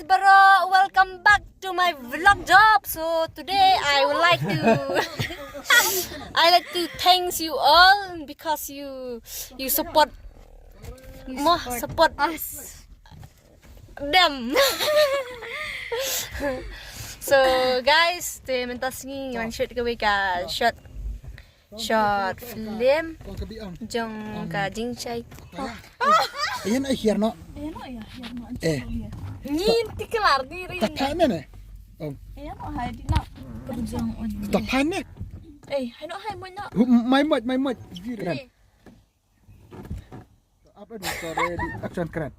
guys, bro, welcome back to my vlog job. So today I would like to thank you all because you support us them. So guys, mentas ni yon shoot ka ka short film jong ka jing chai. Ayan ay hirno. Nhìn thì cái lạt đi đi. Tập phán này này. Ayan o hay di na. Perjong on. Tập phán này. Hay no hay mo na. Mai mệt. Keren. Apa nih sore di action keren.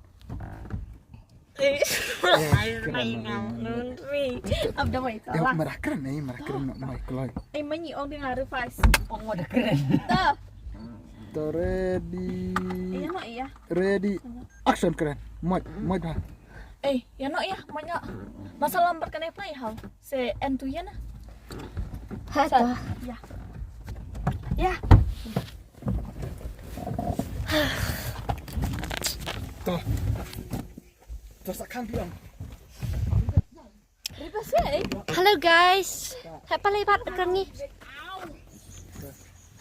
Abda mai Ya merah keren no mai keloi. Manyi ong di ngaru pas. Ong udah keren. Tuh. Ready. Ayan no iya. Ready. Action keren. Mệt ha. Ya no iya, manya. Masa lambat kan apa ya hal? Se entu ya na. Ha. Ya. Ya. Tuh. Terus akan bilang. Hello guys. Apa lebat kan ni?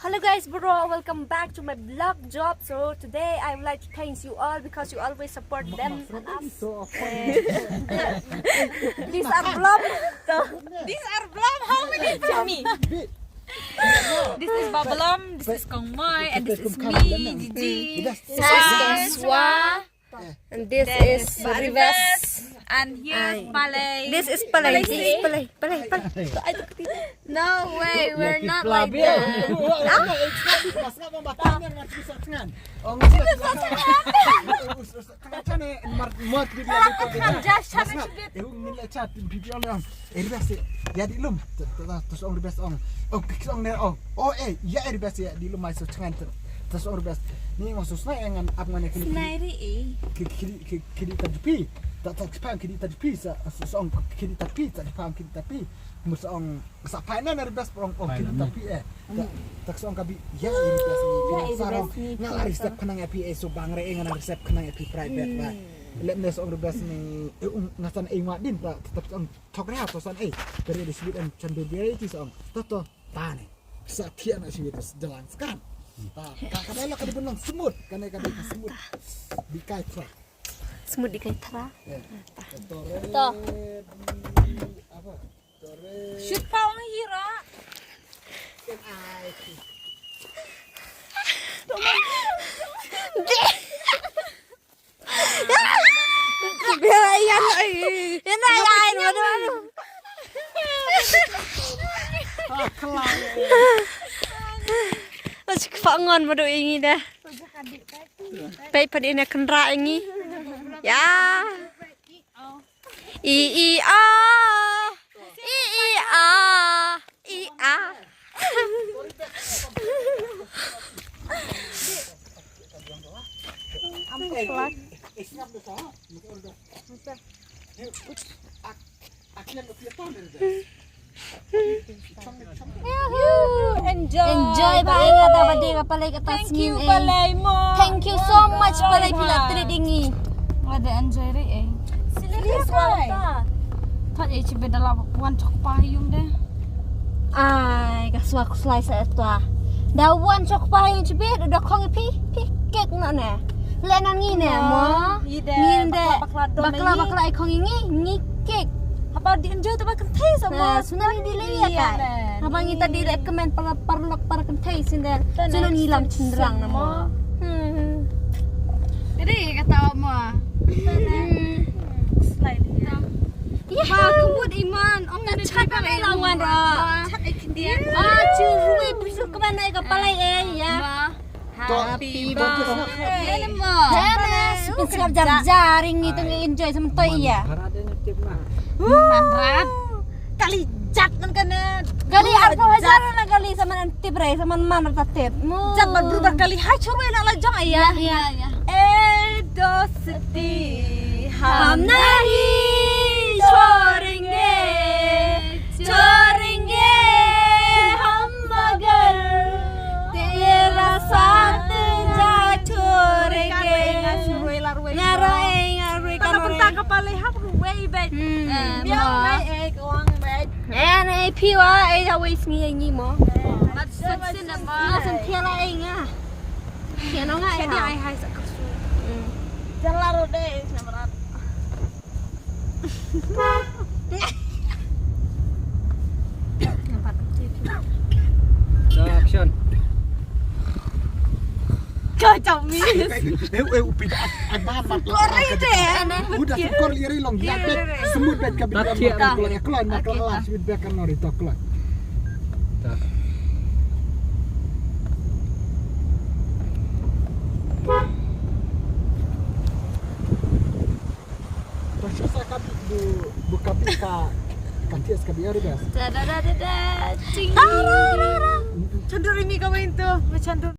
Hello guys, bro, welcome back to my vlog job. So today I would like to thank you all because you always support them and us. These are Blom. These are Blom. How many from me? This is Babalom, this is Kong Mai, and this is me, Gigi. This is Swa. And this is Rivas. And here's Palay. This is Palay. Palay. No way, we're not like that. Terus orang biasa ni maksudnya yang apa mana kiri terjepi tak paham kiri terjepi seorang kiri tapi tak paham kiri tapi seorang sapainan dari biasa orang kiri tapi tak seorang kabi ya ini biasa ni sarong ngalah resep kenang api so bangre ngalah resep kenang api private lah lemnes orang biasa ni ngasan wadin tak tetap seorang tokreha tosan dari disebut dan cendera itu seorang toto tane satya nak sini terus jalan sekarang. Kadang-kadang kada benang semut, kadang-kadang semut di kaitra. Semut di kaitra. Toh. Apa? Shoot kau ni hira. Belayan aduh. Kelang. Masih kefangan bodoh ini dah. Baik pada ini kendra ini. Ya. I a. Enjoy baik kata pada kapalai kata singin. Thank you so much palai pila trading ni. Ada enjoy ri Serius wala. Tak je cibe dalam wan cok payung deh. Ai kasua aku slice itu ah. Dawan cok payung cibe udah kong pi kek nak ne. Lenan ngine mo. Nginde bakla ikong ngi kek. Apa di enjoy tu bakal taste sama. Sunan di lewi kan. Abang kita di recommend para kentai sinda. Sunan hilang cenderang nama. Jadi kata oma. Slide dia. Ya, kebud iman. Om nak cakap lawan dah. Chat ikindian. Curui bisu ke mana kepala ya. Happy birthday. Siap jaring itu enjoy sama toy ya. Manrat. Kali jat kan Kali apa hajar na kali sama nanti berai sama mana tatip. Jat berubah kali hancur nak lajang ya. Edo seti हम नहीं छोड़ेंगे हम मगर तेरा साथ जा छोड़ेंगे. Ngaroe kan lấy hấp way back. Biang mai uang mai. Này phi quá, ai ra waste nghe gì mà. Bắt xin là Nó mà. xin kia lại anh á. Kia nó ngại Cái đi hả? ai hay sẽ có su. Jalan road deh, namarat. Action. Kau chồng mi. Upin aman mat. Udah skor liari long ya bet semut bet ka bidan keluar mak kelas with back kan nori tok keluar. Terus saya kan buka pika kantias ka biari bas. Dadadadada. Cing. Candor ini kau itu. Macam tu.